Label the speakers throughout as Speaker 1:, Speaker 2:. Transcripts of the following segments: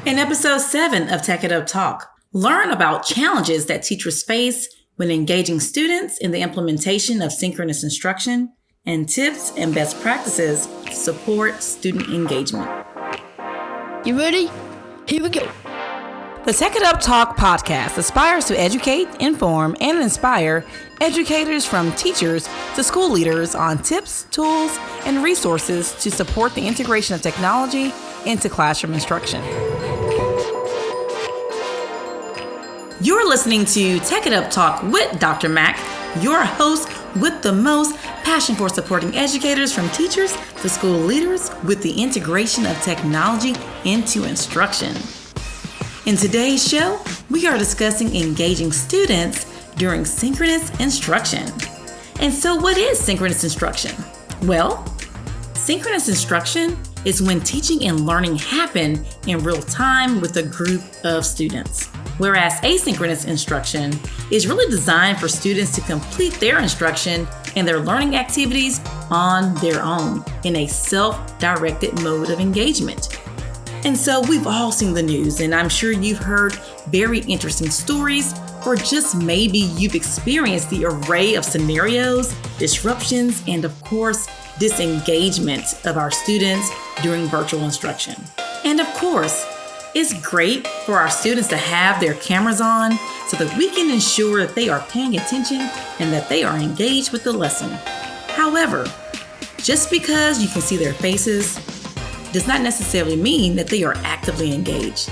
Speaker 1: In episode 7 of Tech It Up Talk, learn about challenges that teachers face when engaging students in the implementation of synchronous instruction and tips and best practices to support student engagement.
Speaker 2: You ready? Here we go.
Speaker 1: The Tech It Up Talk podcast aspires to educate, inform, and inspire educators from teachers to school leaders on tips, tools, and resources to support the integration of technology into classroom instruction. You're listening to Tech It Up Talk with Dr. Mac, your host with the most passion for supporting educators from teachers to school leaders with the integration of technology into instruction. In today's show, we are discussing engaging students during synchronous instruction. And so what is synchronous instruction? Well, synchronous instruction is when teaching and learning happen in real time with a group of students. Whereas asynchronous instruction is really designed for students to complete their instruction and their learning activities on their own in a self-directed mode of engagement. And so we've all seen the news, and I'm sure you've heard very interesting stories, or just maybe you've experienced the array of scenarios, disruptions, and of course, disengagement of our students during virtual instruction. And of course, it's great for our students to have their cameras on so that we can ensure that they are paying attention and that they are engaged with the lesson. However, just because you can see their faces does not necessarily mean that they are actively engaged.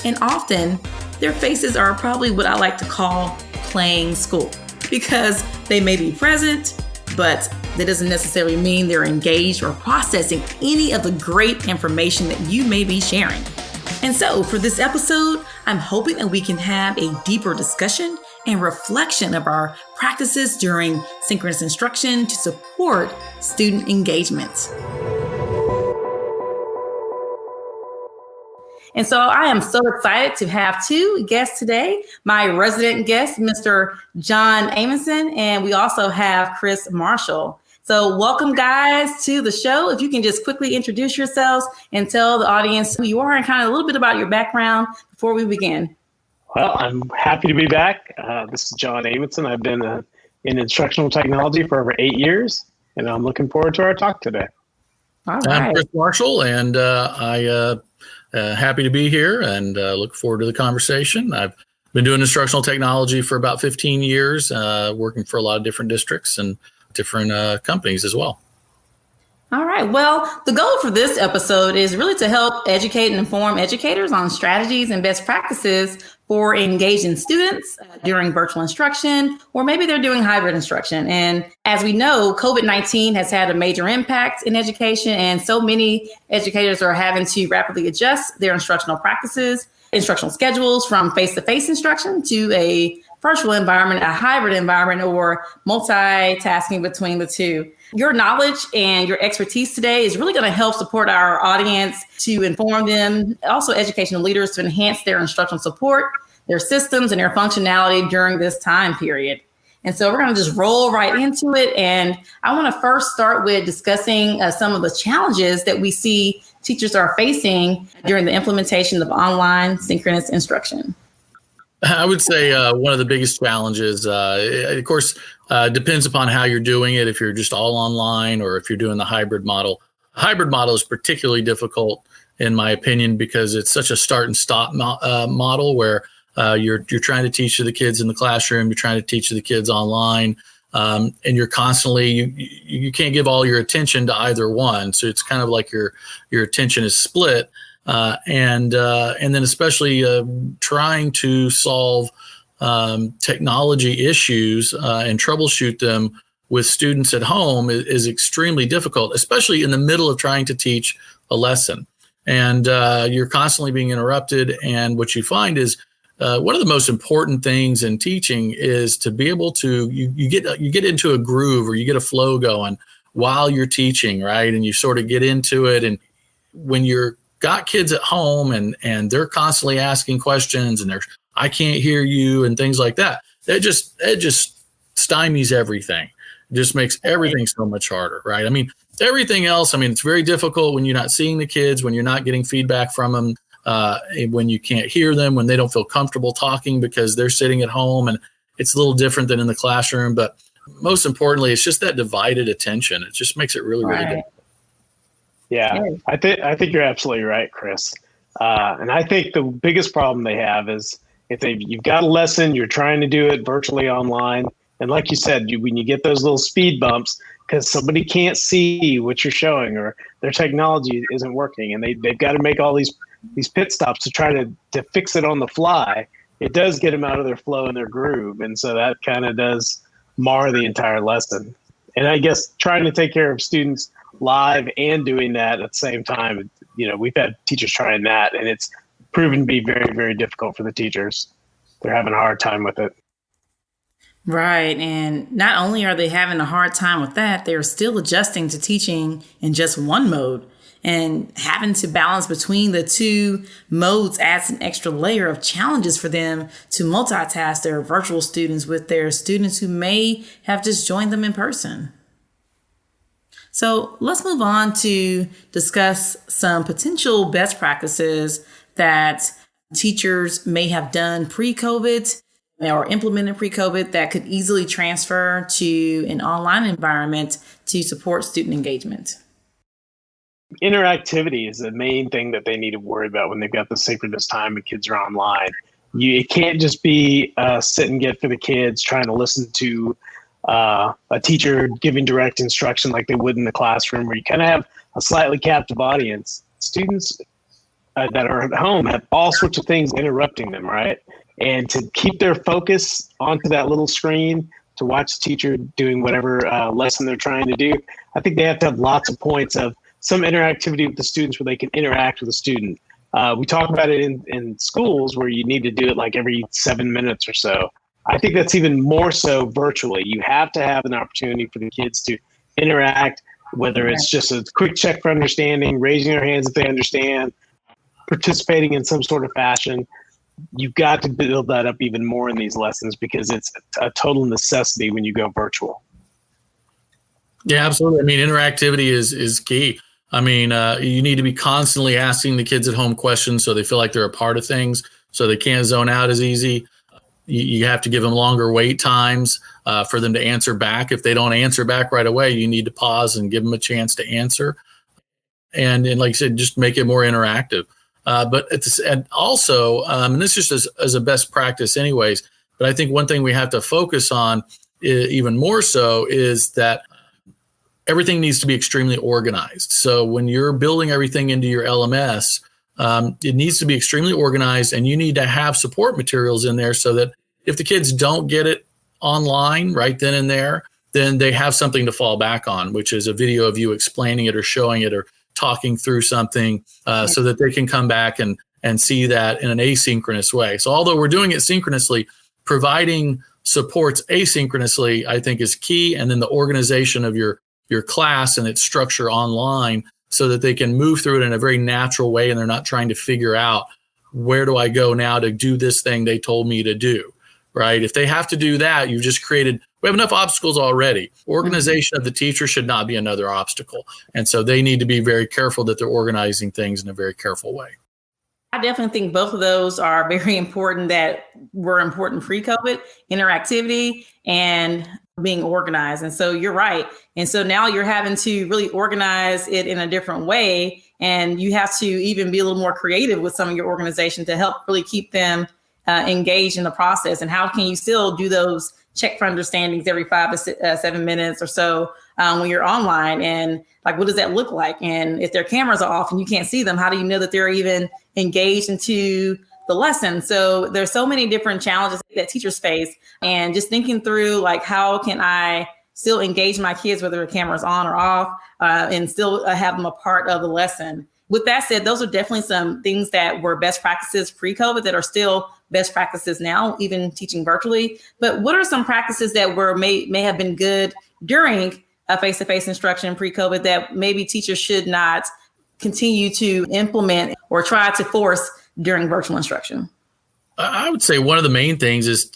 Speaker 1: And often, their faces are probably what I like to call playing school, because they may be present, but that doesn't necessarily mean they're engaged or processing any of the great information that you may be sharing. And so for this episode, I'm hoping that we can have a deeper discussion and reflection of our practices during synchronous instruction to support student engagement. And so I am so excited to have two guests today. My resident guest, Mr. John Amundson, and we also have Chris Marshall. So welcome, guys, to the show. If you can just quickly introduce yourselves and tell the audience who you are and kind of a little bit about your background before we begin.
Speaker 3: Well, I'm happy to be back. This is John Amundson. I've been in instructional technology for over 8 years, and I'm looking forward to our talk today.
Speaker 1: All right.
Speaker 4: I'm Chris Marshall, and I happy to be here and look forward to the conversation. I've been doing instructional technology for about 15 years, working for a lot of different districts and different companies as well.
Speaker 1: All right. Well, the goal for this episode is really to help educate and inform educators on strategies and best practices for engaging students during virtual instruction, or maybe they're doing hybrid instruction. And as we know, COVID-19 has had a major impact in education, and so many educators are having to rapidly adjust their instructional practices, instructional schedules from face-to-face instruction to a virtual environment, a hybrid environment, or multitasking between the two. Your knowledge and your expertise today is really going to help support our audience to inform them, also educational leaders to enhance their instructional support, their systems, and their functionality during this time period. And so we're going to just roll right into it. And I want to first start with discussing some of the challenges that we see teachers are facing during the implementation of online synchronous instruction.
Speaker 4: I would say one of the biggest challenges, of course, depends upon how you're doing it. If you're just all online or if you're doing the hybrid model. Hybrid model is particularly difficult, in my opinion, because it's such a start and stop model where you're trying to teach to the kids in the classroom, you're trying to teach to the kids online, and you're constantly, you can't give all your attention to either one. So it's kind of like your attention is split. And then especially trying to solve technology issues and troubleshoot them with students at home is extremely difficult, especially in the middle of trying to teach a lesson. And you're constantly being interrupted. And what you find is one of the most important things in teaching is to be able to, you get into a groove or you get a flow going while you're teaching, right? And you sort of get into it. And when you're got kids at home and they're constantly asking questions and I can't hear you and things like that. It just stymies everything. It just makes everything so much harder, right? I mean, everything else, it's very difficult when you're not seeing the kids, when you're not getting feedback from them. when you can't hear them, when they don't feel comfortable talking because they're sitting at home, and it's a little different than in the classroom. But most importantly, it's just that divided attention. It just makes it really, really difficult.
Speaker 3: Yeah, I think you're absolutely right, Chris. And I think the biggest problem they have is you've got a lesson, you're trying to do it virtually online, and like you said, when you get those little speed bumps because somebody can't see what you're showing or their technology isn't working, and they've got to make all these pit stops to try to fix it on the fly, it does get them out of their flow and their groove, and so that kind of does mar the entire lesson. And I guess trying to take care of students live and doing that at the same time, we've had teachers trying that, and it's proven to be very, very difficult for the teachers. They're having a hard time with it.
Speaker 1: Right. And not only are they having a hard time with that, they're still adjusting to teaching in just one mode, and having to balance between the two modes adds an extra layer of challenges for them to multitask their virtual students with their students who may have just joined them in person. So let's move on to discuss some potential best practices that teachers may have done pre-COVID or implemented pre-COVID that could easily transfer to an online environment to support student engagement.
Speaker 3: Interactivity is the main thing that they need to worry about when they've got the synchronous time and kids are online. It can't just be sit and get for the kids trying to listen to a teacher giving direct instruction like they would in the classroom, where you kind of have a slightly captive audience. Students that are at home have all sorts of things interrupting them, right? And to keep their focus onto that little screen to watch the teacher doing whatever lesson they're trying to do, I think they have to have lots of points of some interactivity with the students where they can interact with the student. We talk about it in schools where you need to do it like every 7 minutes or so. I think that's even more so virtually. You have to have an opportunity for the kids to interact, whether it's just a quick check for understanding, raising their hands if they understand, participating in some sort of fashion. You've got to build that up even more in these lessons because it's a total necessity when you go virtual.
Speaker 4: Yeah, absolutely. I mean, interactivity is key. I mean, you need to be constantly asking the kids at home questions so they feel like they're a part of things, so they can't zone out as easy. You have to give them longer wait times for them to answer back. If they don't answer back right away, you need to pause and give them a chance to answer. And like I said, just make it more interactive. And also, and this is just as a best practice anyways, but I think one thing we have to focus on even more so is that everything needs to be extremely organized. So when you're building everything into your LMS, it needs to be extremely organized, and you need to have support materials in there so that if the kids don't get it online right then and there, then they have something to fall back on, which is a video of you explaining it or showing it or talking through something so that they can come back and see that in an asynchronous way. So although we're doing it synchronously, providing supports asynchronously, I think is key. And then the organization of your class and its structure online so that they can move through it in a very natural way, and they're not trying to figure out, where do I go now to do this thing they told me to do, right? If they have to do that, you've just created, we have enough obstacles already. Organization of the teacher should not be another obstacle. And so they need to be very careful that they're organizing things in a very careful way.
Speaker 1: I definitely think both of those are very important that were important pre-COVID, interactivity and being organized. And so you're right. And so now you're having to really organize it in a different way. And you have to even be a little more creative with some of your organization to help really keep them engaged in the process. And how can you still do those check for understandings every 5 to 7 minutes or so when you're online? And like, what does that look like? And if their cameras are off and you can't see them, how do you know that they're even engaged into the lesson? So there's so many different challenges that teachers face, and just thinking through, like, how can I still engage my kids, whether the camera's on or off, and still have them a part of the lesson. With that said, those are definitely some things that were best practices pre-COVID that are still best practices now, even teaching virtually. But what are some practices that may have been good during a face-to-face instruction pre-COVID that maybe teachers should not continue to implement or try to force during virtual instruction?
Speaker 4: I would say one of the main things is,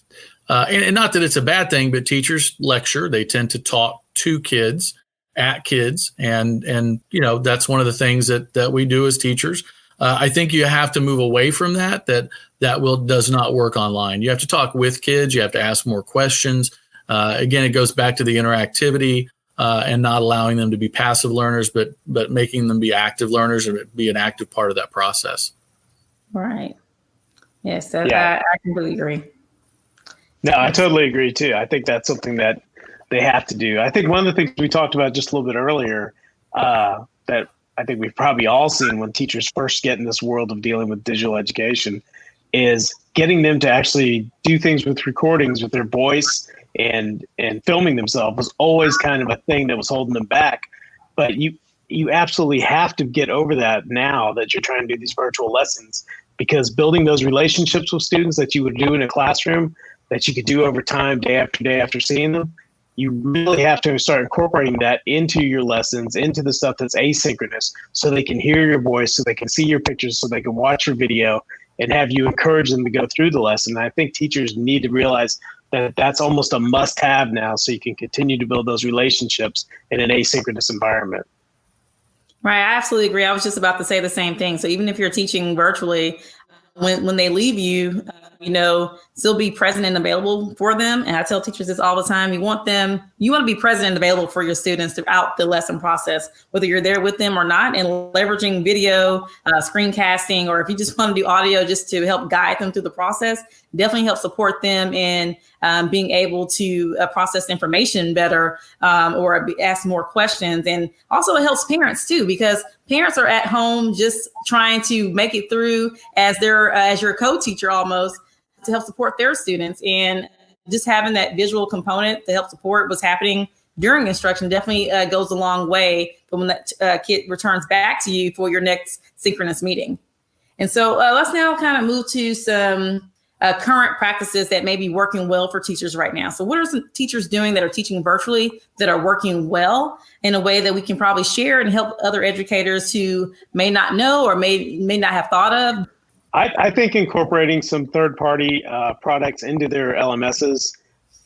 Speaker 4: and not that it's a bad thing, but teachers lecture. They tend to talk to kids, at kids, and that's one of the things that we do as teachers. I think you have to move away from that does not work online. You have to talk with kids. You have to ask more questions. Again, it goes back to the interactivity and not allowing them to be passive learners, but making them be active learners and be an active part of that process.
Speaker 1: Right. Yes, I completely agree.
Speaker 3: No, I totally agree too. I think that's something that they have to do. I think one of the things we talked about just a little bit earlier that I think we've probably all seen when teachers first get in this world of dealing with digital education is getting them to actually do things with recordings with their voice and filming themselves was always kind of a thing that was holding them back. But you absolutely have to get over that now that you're trying to do these virtual lessons, because building those relationships with students that you would do in a classroom that you could do over time, day after seeing them, you really have to start incorporating that into your lessons, into the stuff that's asynchronous, so they can hear your voice, so they can see your pictures, so they can watch your video, and have you encourage them to go through the lesson. And I think teachers need to realize that that's almost a must-have now, so you can continue to build those relationships in an asynchronous environment.
Speaker 1: Right. I absolutely agree. I was just about to say the same thing. So even if you're teaching virtually, when they leave you, still be present and available for them. And I tell teachers this all the time. You want to be present and available for your students throughout the lesson process, whether you're there with them or not, and leveraging video, screencasting, or if you just want to do audio just to help guide them through the process, definitely help support them in being able to process information better or ask more questions. And also it helps parents too, because parents are at home just trying to make it through as your co-teacher almost, to help support their students. And just having that visual component to help support what's happening during instruction definitely goes a long way for when that kid returns back to you for your next synchronous meeting. And so let's now kind of move to some current practices that may be working well for teachers right now. So what are some teachers doing that are teaching virtually that are working well in a way that we can probably share and help other educators who may not know or may not have thought of?
Speaker 3: I think incorporating some third-party products into their LMSs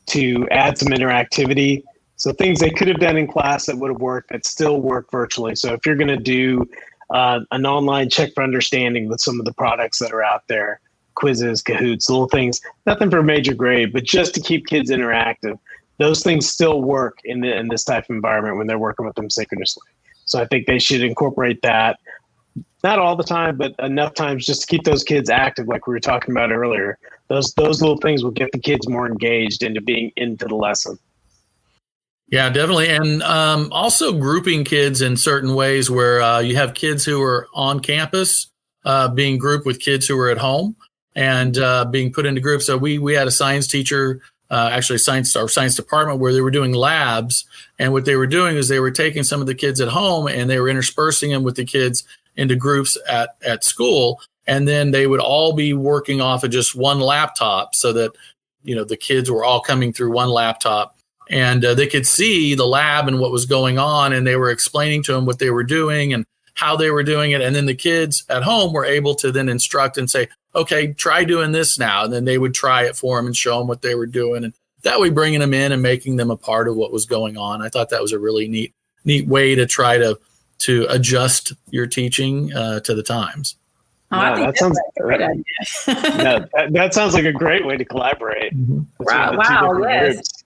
Speaker 3: to add some interactivity. So things they could have done in class that would have worked that still work virtually. So if you're going to do an online check for understanding with some of the products that are out there, quizzes, Kahoots, little things, nothing for a major grade, but just to keep kids interactive. Those things still work in this type of environment when they're working with them synchronously. So I think they should incorporate that. Not all the time, but enough times just to keep those kids active, like we were talking about earlier. Those little things will get the kids more engaged into being into the lesson.
Speaker 4: Yeah, definitely. And also grouping kids in certain ways where you have kids who are on campus being grouped with kids who are at home and being put into groups. So we had a science teacher, our science department, where they were doing labs. And what they were doing is they were taking some of the kids at home and they were interspersing them with the kids into groups at school. And then they would all be working off of just one laptop so that, the kids were all coming through one laptop and they could see the lab and what was going on. And they were explaining to them what they were doing and how they were doing it. And then the kids at home were able to then instruct and say, okay, try doing this now. And then they would try it for them and show them what they were doing. And that way bringing them in and making them a part of what was going on. I thought that was a really neat way to try to adjust your teaching to the times.
Speaker 1: Oh, I think that sounds like a great idea.
Speaker 3: that sounds like a great way to collaborate.
Speaker 4: Mm-hmm.
Speaker 1: Wow, yes. Groups.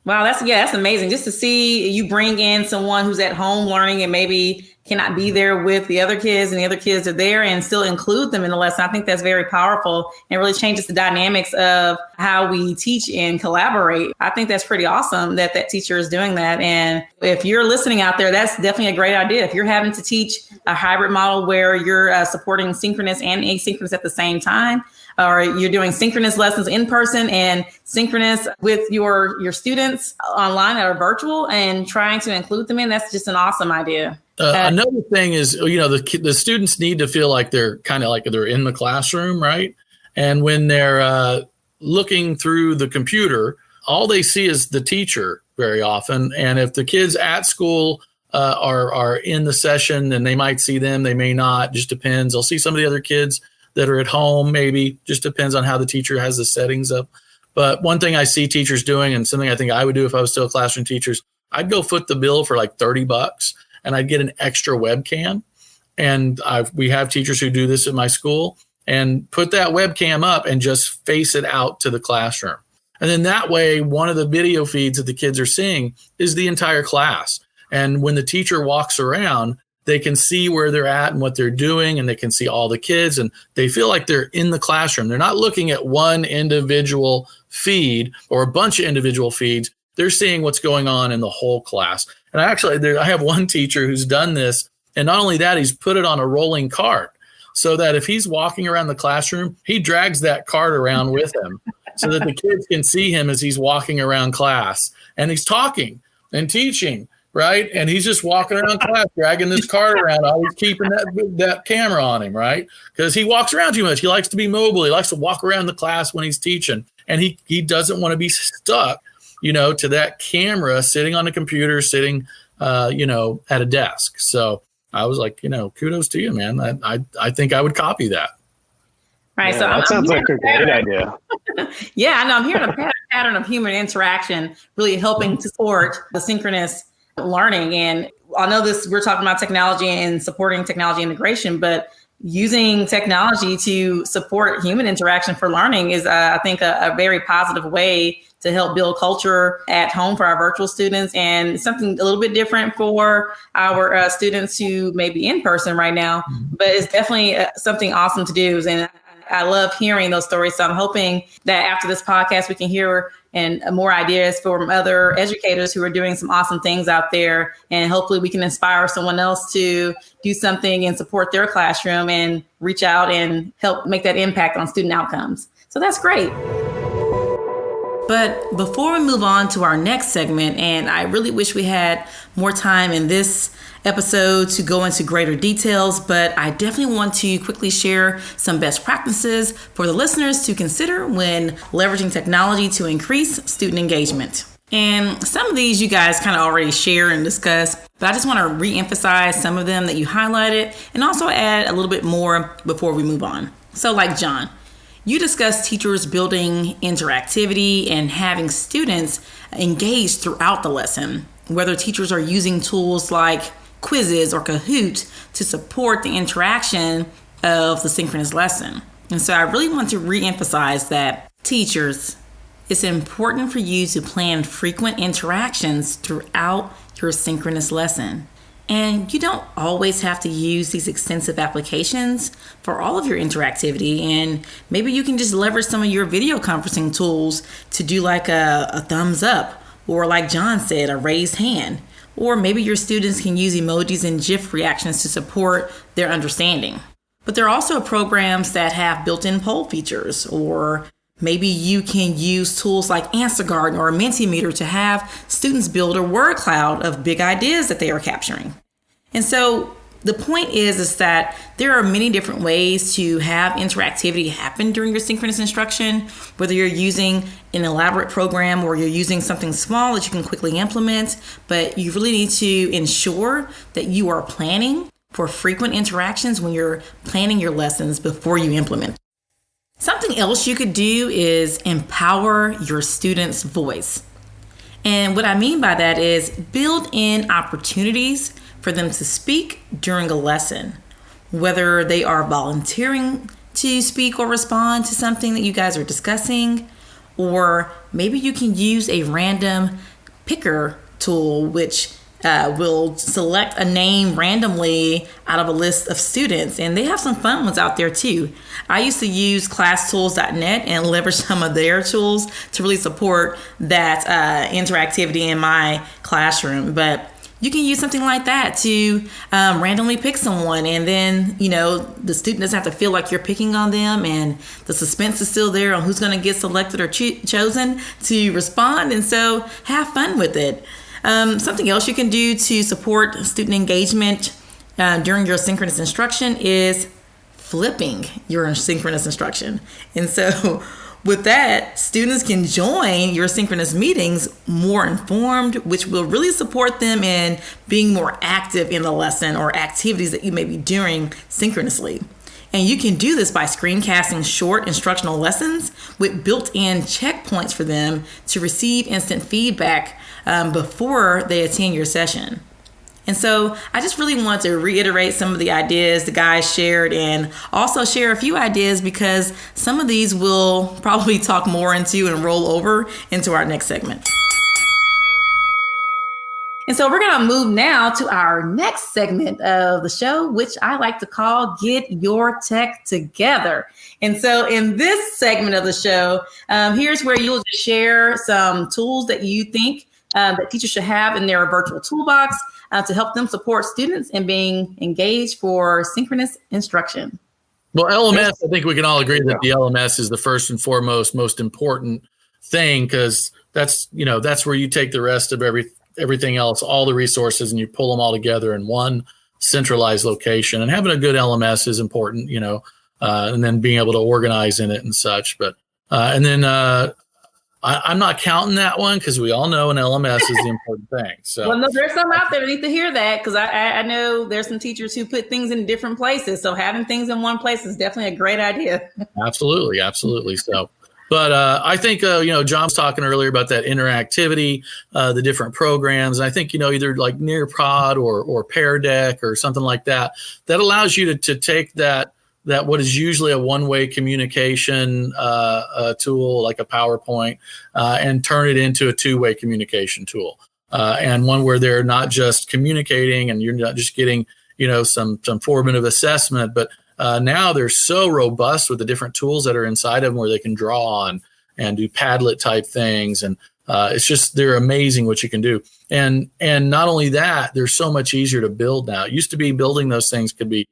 Speaker 1: Wow, that's amazing. Just to see you bring in someone who's at home learning and maybe cannot be there with the other kids and the other kids are there and still include them in the lesson. I think that's very powerful and really changes the dynamics of how we teach and collaborate. I think that's pretty awesome that teacher is doing that. And if you're listening out there, that's definitely a great idea. If you're having to teach a hybrid model where you're supporting synchronous and asynchronous at the same time, or you're doing synchronous lessons in person and synchronous with your students online or virtual and trying to include them in, that's just an awesome idea.
Speaker 4: Another thing is, the students need to feel like they're kind of like they're in the classroom, right? And when they're looking through the computer, all they see is the teacher very often. And if the kids at school are in the session, then they might see them, they may not, just depends. They'll see some of the other kids that are at home, maybe, just depends on how the teacher has the settings up. But one thing I see teachers doing, and something I think I would do if I was still a classroom teacher, I'd go foot the bill for like $30 and I'd get an extra webcam. and we have teachers who do this at my school, and put that webcam up and just face it out to the classroom. And then that way, one of the video feeds that the kids are seeing is the entire class. And when the teacher walks around, they can see where they're at and what they're doing, and they can see all the kids, and they feel like they're in the classroom. They're not looking at one individual feed or a bunch of individual feeds. They're seeing what's going on in the whole class. And I have one teacher who's done this, and not only that, he's put it on a rolling cart so that if he's walking around the classroom, he drags that cart around with him so that the kids can see him as he's walking around class, and he's talking and teaching. Right. And he's just walking around class, dragging this cart around, always keeping that camera on him. Right. Because he walks around too much. He likes to be mobile. He likes to walk around the class when he's teaching. And he doesn't want to be stuck, to that camera sitting on a computer, sitting, at a desk. So I was like, kudos to you, man. I think I would copy that.
Speaker 1: Right.
Speaker 3: Yeah,
Speaker 1: so
Speaker 3: that sounds like a great idea.
Speaker 1: Yeah, I know. I'm hearing a pattern of human interaction really helping to support the synchronous learning. And I know we're talking about technology and supporting technology integration, but using technology to support human interaction for learning is, I think, a very positive way to help build culture at home for our virtual students, and something a little bit different for our students who may be in person right now. But it's definitely something awesome to do. And I love hearing those stories. So I'm hoping that after this podcast, we can hear more ideas from other educators who are doing some awesome things out there. And hopefully we can inspire someone else to do something and support their classroom and reach out and help make that impact on student outcomes. So that's great. But before we move on to our next segment, and I really wish we had more time in this episode to go into greater details, but I definitely want to quickly share some best practices for the listeners to consider when leveraging technology to increase student engagement. And some of these you guys kind of already share and discuss, but I just want to reemphasize some of them that you highlighted and also add a little bit more before we move on. So like John, you discussed teachers building interactivity and having students engaged throughout the lesson, whether teachers are using tools like quizzes or Kahoot to support the interaction of the synchronous lesson. And so I really want to reemphasize that teachers, it's important for you to plan frequent interactions throughout your synchronous lesson. And you don't always have to use these extensive applications for all of your interactivity. And maybe you can just leverage some of your video conferencing tools to do like a thumbs up, or like John said, a raised hand. Or maybe your students can use emojis and GIF reactions to support their understanding. But there are also programs that have built-in poll features, or maybe you can use tools like AnswerGarden or Mentimeter to have students build a word cloud of big ideas that they are capturing. And so the point is that there are many different ways to have interactivity happen during your synchronous instruction, whether you're using an elaborate program or you're using something small that you can quickly implement, but you really need to ensure that you are planning for frequent interactions when you're planning your lessons before you implement. Something else you could do is empower your students' voice. And what I mean by that is build in opportunities for them to speak during a lesson, whether they are volunteering to speak or respond to something that you guys are discussing, or maybe you can use a random picker tool, which will select a name randomly out of a list of students. And they have some fun ones out there too. I used to use classtools.net and leverage some of their tools to really support that interactivity in my classroom. But you can use something like that to randomly pick someone, and then, the student doesn't have to feel like you're picking on them, and the suspense is still there on who's going to get selected or chosen to respond. And so have fun with it. Something else you can do to support student engagement during your synchronous instruction is flipping your synchronous instruction. And so with that, students can join your synchronous meetings more informed, which will really support them in being more active in the lesson or activities that you may be doing synchronously. And you can do this by screencasting short instructional lessons with built-in checkpoints for them to receive instant feedback before they attend your session. And so I just really want to reiterate some of the ideas the guys shared and also share a few ideas because some of these will probably talk more into and roll over into our next segment. And so we're going to move now to our next segment of the show, which I like to call Get Your Tech Together. And so in this segment of the show, here's where you'll just share some tools that you think that teachers should have in their virtual toolbox to help them support students in being engaged for synchronous instruction.
Speaker 4: Well, LMS, I think we can all agree that the LMS is the first and foremost, most important thing because that's where you take the rest of everything else, all the resources, and you pull them all together in one centralized location. And having a good LMS is important, and then being able to organize in it and such. But I'm not counting that one because we all know an LMS is the important thing. So,
Speaker 1: well, no, there's some out there that need to hear that because I know there's some teachers who put things in different places. So having things in one place is definitely a great idea.
Speaker 4: Absolutely. So, but I think, John was talking earlier about that interactivity, the different programs. And I think, either like Nearpod or Pear Deck or something like that, that allows you to take that what is usually a one-way communication tool like a PowerPoint and turn it into a two-way communication tool and one where they're not just communicating and you're not just getting, some formative assessment, but now they're so robust with the different tools that are inside of them where they can draw on and do Padlet type things. And it's just, they're amazing what you can do. And not only that, they're so much easier to build now. It used to be building those things could be,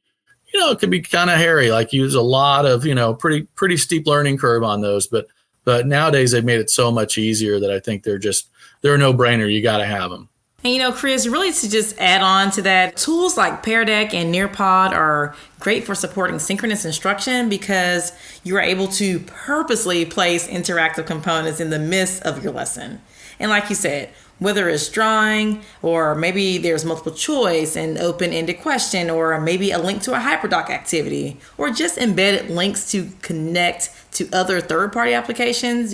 Speaker 4: it could be kind of hairy, like use a lot of, pretty steep learning curve on those. But nowadays they've made it so much easier that I think they're a no-brainer. You got to have them.
Speaker 1: And, Chris, really to just add on to that, tools like Pear Deck and Nearpod are great for supporting synchronous instruction because you are able to purposely place interactive components in the midst of your lesson. And like you said, whether it's drawing or maybe there's multiple choice and open-ended question or maybe a link to a HyperDoc activity or just embedded links to connect to other third-party applications,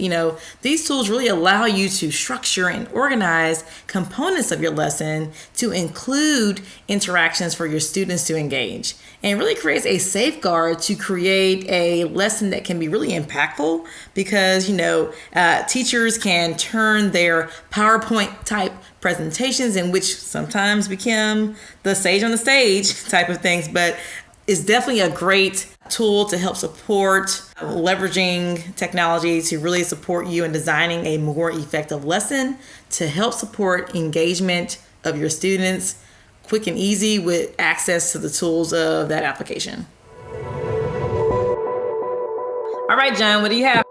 Speaker 1: these tools really allow you to structure and organize components of your lesson to include interactions for your students to engage. And really creates a safeguard to create a lesson that can be really impactful because, teachers can turn their PowerPoint type presentations in which sometimes become the sage on the stage type of things, but it's definitely a great tool to help support leveraging technology to really support you in designing a more effective lesson to help support engagement of your students quick and easy with access to the tools of that application. All right, John, what do you have?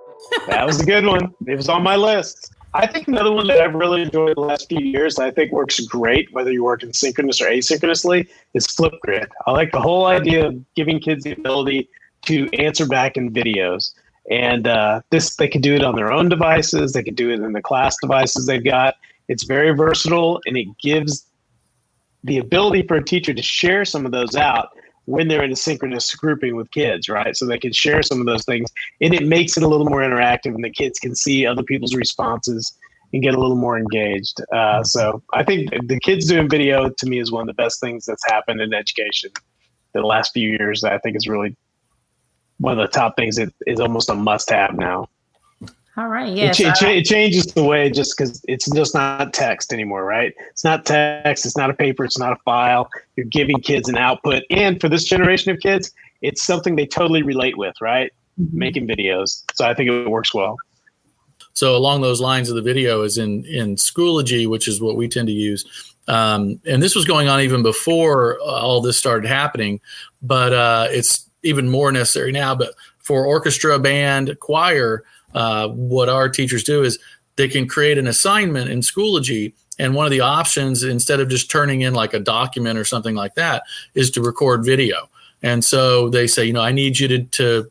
Speaker 3: That was a good one. It was on my list. I think another one that I've really enjoyed the last few years, I think works great, whether you're working synchronous or asynchronously, is Flipgrid. I like the whole idea of giving kids the ability to answer back in videos. And they can do it on their own devices. They can do it in the class devices they've got. It's very versatile, and it gives the ability for a teacher to share some of those out when they're in a synchronous grouping with kids, right? So they can share some of those things, and it makes it a little more interactive, and the kids can see other people's responses and get a little more engaged. So I think the kids doing video, to me, is one of the best things that's happened in education the last few years. That I think is really one of the top things. It is almost a must-have now.
Speaker 1: All right. Yes.
Speaker 3: It changes the way just because it's just not text anymore, right? It's not text. It's not a paper. It's not a file. You're giving kids an output. And for this generation of kids, it's something they totally relate with, right? Mm-hmm. Making videos. So I think it works well.
Speaker 4: So along those lines of the video is in Schoology, which is what we tend to use. And this was going on even before all this started happening, but it's even more necessary now. But for orchestra, band, choir, what our teachers do is they can create an assignment in Schoology. And one of the options, instead of just turning in like a document or something like that, is to record video. And so they say, I need you to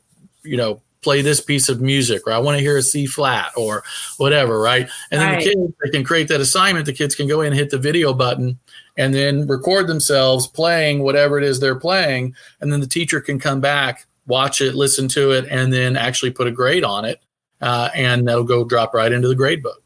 Speaker 4: play this piece of music, or I want to hear a C flat or whatever, right? And then the kids, they can create that assignment. The kids can go in and hit the video button and then record themselves playing whatever it is they're playing. And then the teacher can come back, watch it, listen to it, and then actually put a grade on it. And that'll go drop right into the grade book.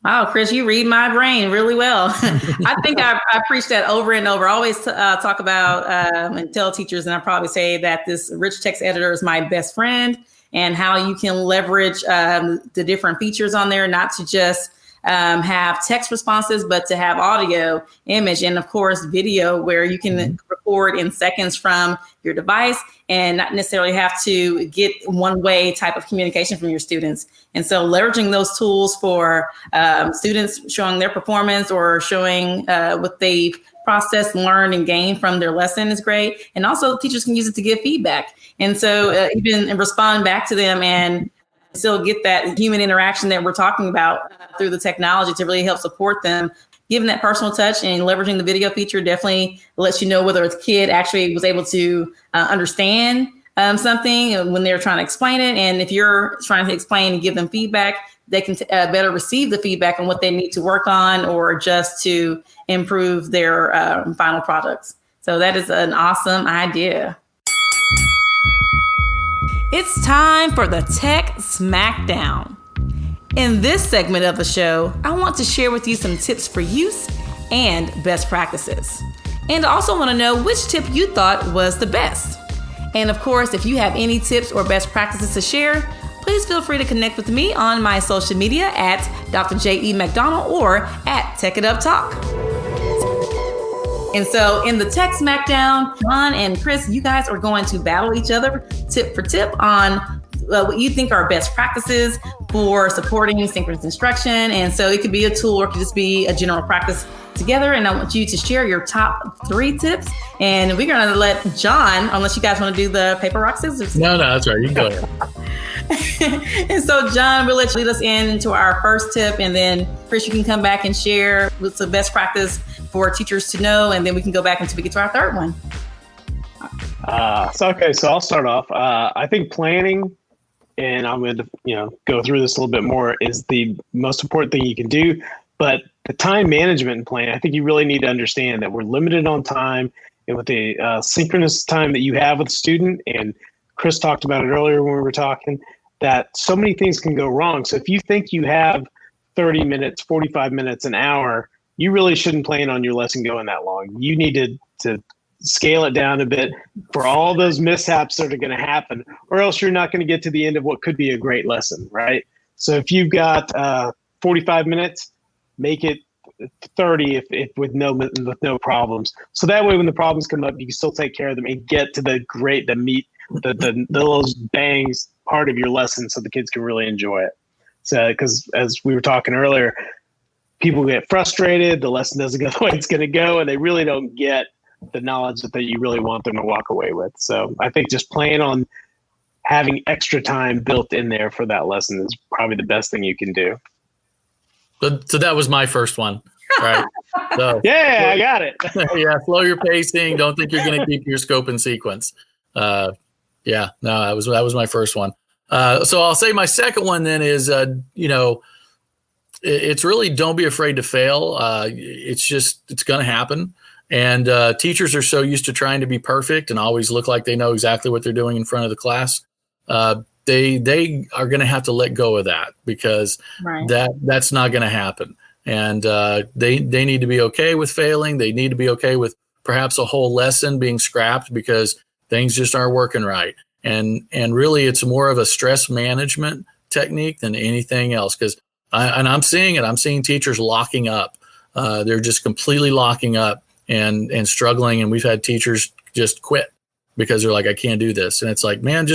Speaker 1: Oh, Chris, you read my brain really well. I think I preach that over and over. I always talk about and tell teachers, and I probably say that this rich text editor is my best friend, and how you can leverage the different features on there, not to just have text responses, but to have audio, image, and of course, video, where you can record in seconds from your device and not necessarily have to get one-way type of communication from your students. And so leveraging those tools for students showing their performance or showing what they've processed, learned, and gained from their lesson is great. And also teachers can use it to give feedback. And so even respond back to them and still get that human interaction that we're talking about through the technology to really help support them. Giving that personal touch and leveraging the video feature definitely lets you know whether a kid actually was able to understand something when they're trying to explain it. And if you're trying to explain and give them feedback, they can better receive the feedback on what they need to work on or adjust to improve their final products. So that is an awesome idea. It's time for the Tech Smackdown. In this segment of the show, I want to share with you some tips for use and best practices. And I also want to know which tip you thought was the best. And of course, if you have any tips or best practices to share, please feel free to connect with me on my social media at Dr. J.E. McDonald or at Tech It Up Talk. And so in the Tech Smackdown, John and Chris, you guys are going to battle each other tip for tip on what you think are best practices for supporting synchronous instruction. And so it could be a tool or it could just be a general practice together. And I want you to share your top 3 tips. And we're going to let John, unless you guys want to do the paper, rock, scissors.
Speaker 4: No, that's right. You can go ahead.
Speaker 1: And so, John, we'll let you lead us into our first tip. And then, Chris, you can come back and share what's the best practice for teachers to know. And then we can go back until we get to our third one.
Speaker 3: So I'll start off. I think planning, and I'm going to go through this a little bit more, is the most important thing you can do. But the time management and planning, I think you really need to understand that we're limited on time, and with the synchronous time that you have with the student, and Chris talked about it earlier when we were talking, that so many things can go wrong. So if you think you have 30 minutes, 45 minutes, an hour, you really shouldn't plan on your lesson going that long. You need to scale it down a bit for all those mishaps that are going to happen, or else you're not going to get to the end of what could be a great lesson, right? So if you've got 45 minutes, make it 30 if with no problems. So that way, when the problems come up, you can still take care of them and get to the meat, those bangs part of your lesson, so the kids can really enjoy it. So, because as we were talking earlier, people get frustrated, the lesson doesn't go the way it's going to go, and they really don't get the knowledge that you really want them to walk away with. So I think just plan on having extra time built in there for that lesson is probably the best thing you can do.
Speaker 4: So that was my first one, right? So,
Speaker 3: yeah, I got it.
Speaker 4: Yeah, slow your pacing. Don't think you're going to keep your scope and sequence. That was my first one. So I'll say my second one then is, it's really don't be afraid to fail. It's going to happen. And teachers are so used to trying to be perfect and always look like they know exactly what they're doing in front of the class. They are going to have to let go of that, because that's not going to happen. And they need to be okay with failing. They need to be okay with perhaps a whole lesson being scrapped because things just aren't working right. And really, it's more of a stress management technique than anything else. Because I'm seeing it. I'm seeing teachers locking up. They're just completely locking up and struggling. And we've had teachers just quit because they're like, I can't do this. And it's like, man,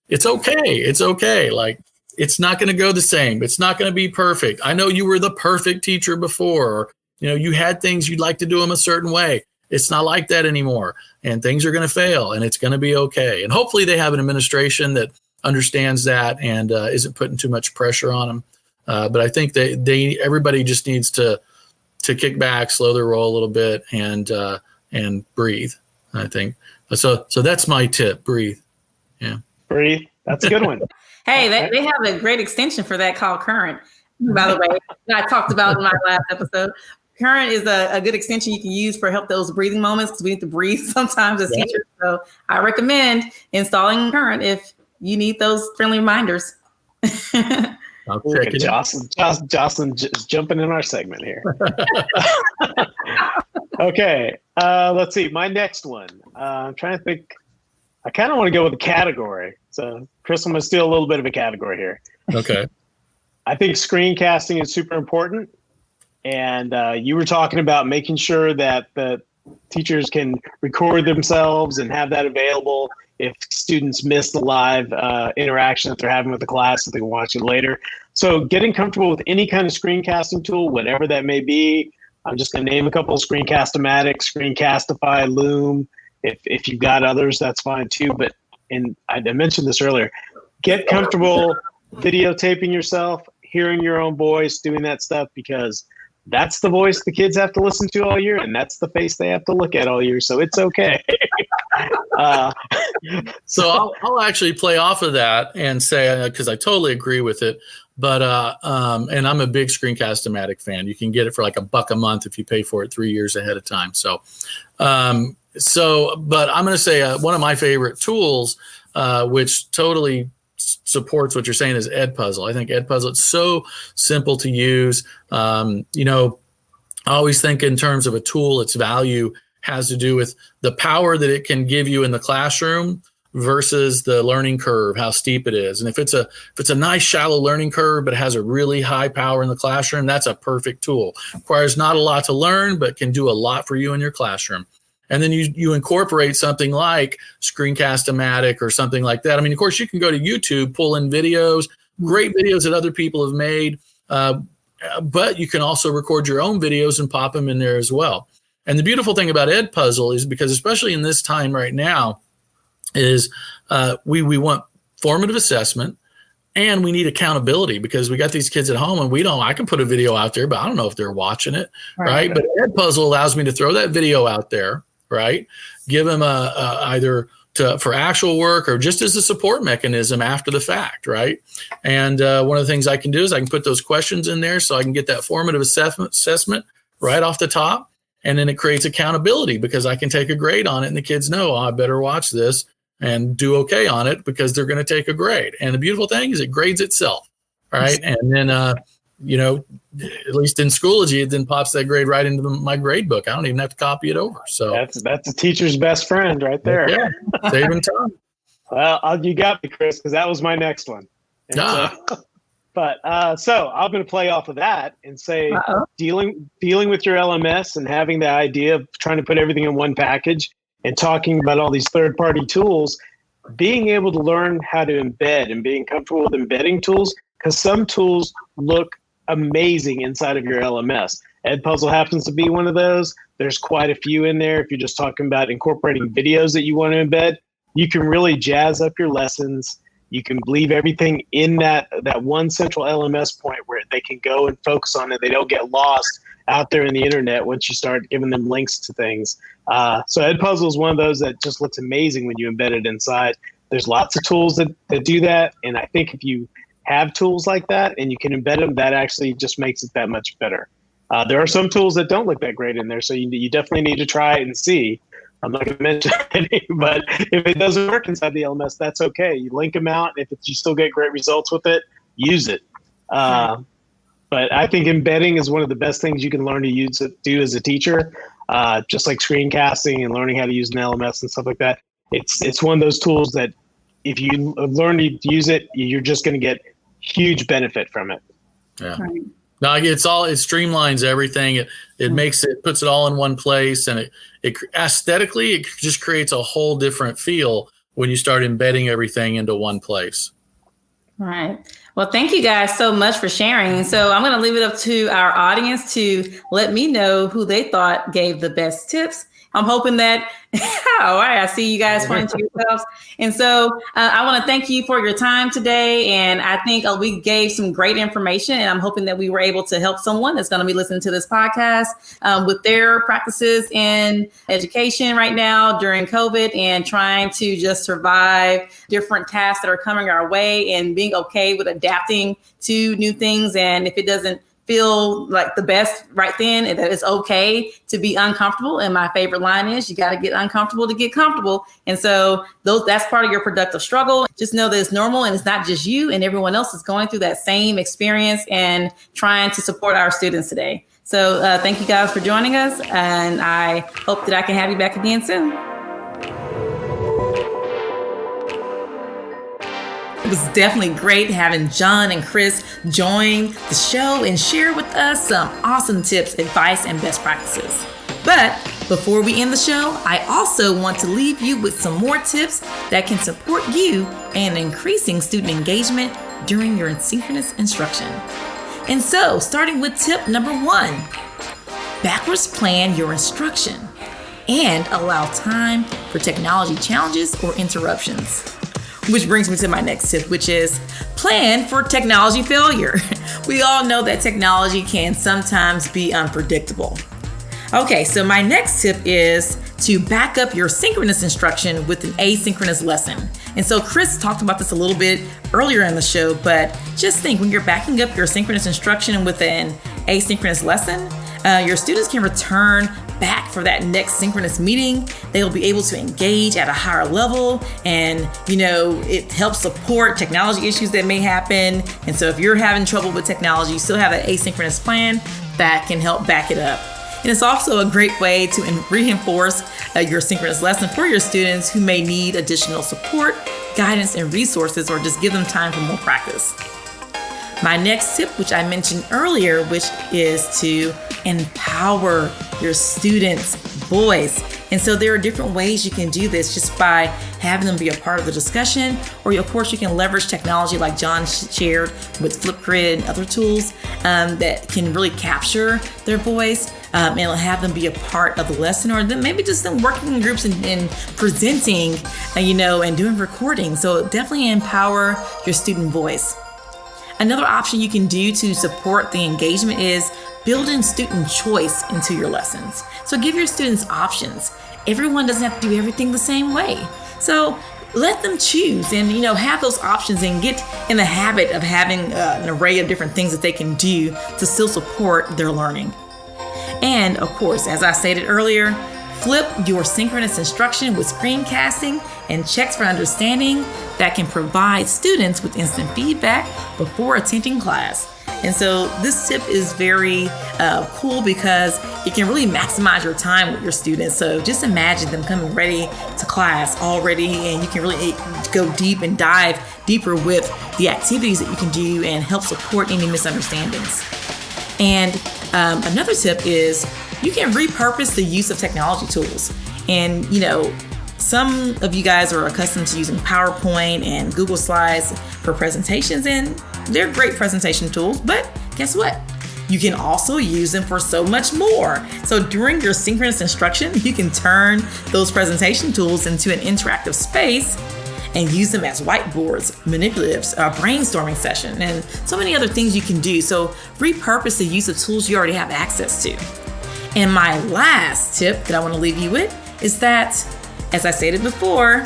Speaker 4: it's okay. It's okay. Like, it's not going to go the same. It's not going to be perfect. I know you were the perfect teacher before, or, you had things you'd like to do them a certain way. It's not like that anymore. And things are going to fail, and it's going to be okay. And hopefully they have an administration that understands that and isn't putting too much pressure on them. But I think everybody just needs to kick back, slow their roll a little bit, and breathe. I think so. That's my tip: breathe. Yeah, breathe.
Speaker 3: That's a good one.
Speaker 1: Hey, they have a great extension for that called Current. By the way, I talked about in my last episode. Current is a good extension you can use for help those breathing moments, because we need to breathe sometimes as teachers. So I recommend installing Current if you need those friendly reminders.
Speaker 4: I'll
Speaker 3: Look
Speaker 4: check
Speaker 3: at
Speaker 4: it out.
Speaker 3: Jocelyn just jumping in our segment here. Okay, let's see. My next one. I'm trying to think. I kind of want to go with a category. So, Chris, I'm going to steal a little bit of a category here.
Speaker 4: Okay.
Speaker 3: I think screencasting is super important. And you were talking about making sure that the teachers can record themselves and have that available if students miss the live interaction that they're having with the class, so they can watch it later. So getting comfortable with any kind of screencasting tool, whatever that may be. I'm just going to name a couple: Screencast-O-Matic, Screencastify, Loom. If you've got others, that's fine too. But I mentioned this earlier, get comfortable videotaping yourself, hearing your own voice, doing that stuff, because that's the voice the kids have to listen to all year, and that's the face they have to look at all year. So it's okay.
Speaker 4: So I'll actually play off of that and say, because I totally agree with it. But and I'm a big Screencast-O-Matic fan. You can get it for like $1 a month if you pay for it 3 years ahead of time. So, but I'm going to say one of my favorite tools, which totally supports what you're saying, is Edpuzzle. I think Edpuzzle, it's so simple to use. I always think in terms of a tool, its value has to do with the power that it can give you in the classroom versus the learning curve, how steep it is. And if it's a nice shallow learning curve, but it has a really high power in the classroom, that's a perfect tool. Requires not a lot to learn, but can do a lot for you in your classroom. And then you incorporate something like Screencast-O-Matic or something like that. I mean, of course, you can go to YouTube, pull in videos, great videos that other people have made, but you can also record your own videos and pop them in there as well. And the beautiful thing about Edpuzzle is, because especially in this time right now, is we want formative assessment, and we need accountability, because we got these kids at home and I can put a video out there, but I don't know if they're watching it, right? But Edpuzzle allows me to throw that video out there, right? Give them either for actual work or just as a support mechanism after the fact, right? And one of the things I can do is I can put those questions in there so I can get that formative assessment right off the top. And then it creates accountability, because I can take a grade on it and the kids know, I better watch this and do okay on it, because they're going to take a grade. And the beautiful thing is it grades itself. All right. And then, at least in Schoology, it then pops that grade right into my grade book. I don't even have to copy it over. So
Speaker 3: that's a teacher's best friend right there.
Speaker 4: Yeah. Saving time.
Speaker 3: Well, you got me, Chris, because that was my next one. So I'm going to play off of that and say, dealing with your LMS and having the idea of trying to put everything in one package and talking about all these third-party tools, being able to learn how to embed and being comfortable with embedding tools, because some tools look amazing inside of your LMS. Edpuzzle happens to be one of those. There's quite a few in there. If you're just talking about incorporating videos that you want to embed, you can really jazz up your lessons. You can leave everything in that one central LMS point where they can go and focus on it. They don't get lost out there in the internet once you start giving them links to things. So Edpuzzle is one of those that just looks amazing when you embed it inside. There's lots of tools that do that. And I think if you have tools like that and you can embed them, that actually just makes it that much better. There are some tools that don't look that great in there, so you definitely need to try it and see. I'm not going to mention any, but if it doesn't work inside the LMS, that's okay. You link them out. If you still get great results with it, use it. But I think embedding is one of the best things you can learn to do as a teacher, just like screencasting and learning how to use an LMS and stuff like that. It's one of those tools that if you learn to use it, you're just going to get huge benefit from it.
Speaker 4: Yeah. Right. No, it streamlines everything. It puts it all in one place, and it aesthetically, it just creates a whole different feel when you start embedding everything into one place.
Speaker 1: All right. Well, thank you guys so much for sharing. So I'm going to leave it up to our audience to let me know who they thought gave the best tips. I'm hoping that, all right, I see you guys pointing to yourselves. And so I want to thank you for your time today. And I think we gave some great information, and I'm hoping that we were able to help someone that's going to be listening to this podcast with their practices in education right now during COVID and trying to just survive different tasks that are coming our way and being okay with adapting to new things. And if it doesn't feel like the best right then, and that it's okay to be uncomfortable. And my favorite line is, you got to get uncomfortable to get comfortable. And so that's part of your productive struggle. Just know that it's normal, and it's not just you, and everyone else is going through that same experience and trying to support our students today. So thank you guys for joining us, and I hope that I can have you back again soon. It was definitely great having John and Chris join the show and share with us some awesome tips, advice, and best practices. But before we end the show, I also want to leave you with some more tips that can support you in increasing student engagement during your synchronous instruction. And so, starting with tip number 1, backwards plan your instruction and allow time for technology challenges or interruptions. Which brings me to my next tip, which is plan for technology failure. We all know that technology can sometimes be unpredictable. Okay, so my next tip is to back up your synchronous instruction with an asynchronous lesson. And so Chris talked about this a little bit earlier in the show, but just think, when you're backing up your synchronous instruction with an asynchronous lesson, your students can return back for that next synchronous meeting. They'll be able to engage at a higher level, and it helps support technology issues that may happen. And so if you're having trouble with technology, you still have an asynchronous plan that can help back it up. And it's also a great way to reinforce your synchronous lesson for your students who may need additional support, guidance, and resources, or just give them time for more practice. My next tip, which I mentioned earlier, which is to empower your students' voice. And so there are different ways you can do this just by having them be a part of the discussion, or of course you can leverage technology like John shared with Flipgrid and other tools that can really capture their voice and have them be a part of the lesson, or then maybe just them working in groups and presenting, and doing recording. So definitely empower your student voice. Another option you can do to support the engagement is building student choice into your lessons. So give your students options. Everyone doesn't have to do everything the same way. So let them choose and, have those options and get in the habit of having an array of different things that they can do to still support their learning. And of course, as I stated earlier, flip your synchronous instruction with screencasting and checks for understanding that can provide students with instant feedback before attending class. And so this tip is very cool because it can really maximize your time with your students. So just imagine them coming ready to class already, and you can really go deep and dive deeper with the activities that you can do and help support any misunderstandings. And another tip is you can repurpose the use of technology tools. And, some of you guys are accustomed to using PowerPoint and Google Slides for presentations, and they're great presentation tools, but guess what? You can also use them for so much more. So during your synchronous instruction, you can turn those presentation tools into an interactive space and use them as whiteboards, manipulatives, a brainstorming session, and so many other things you can do. So repurpose the use of tools you already have access to. And my last tip that I want to leave you with is that, as I stated before,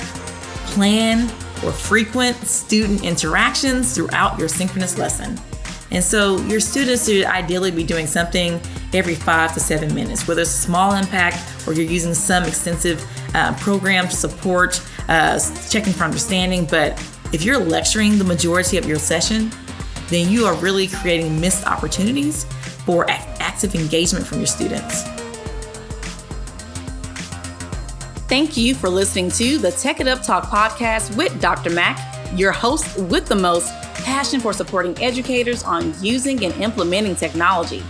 Speaker 1: plan for frequent student interactions throughout your synchronous lesson. And so your students should ideally be doing something every 5 to 7 minutes, whether it's a small impact or you're using some extensive program to support checking for understanding. But if you're lecturing the majority of your session, then you are really creating missed opportunities for active engagement from your students. Thank you for listening to the Tech It Up Talk podcast with Dr. Mac, your host with the most passion for supporting educators on using and implementing technology.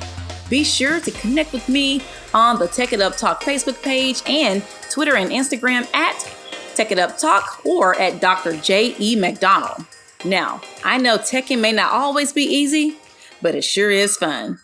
Speaker 1: Be sure to connect with me on the Tech It Up Talk Facebook page and Twitter and Instagram at Tech It Up Talk or at Dr. J.E. McDonald. Now, I know teching may not always be easy, but it sure is fun.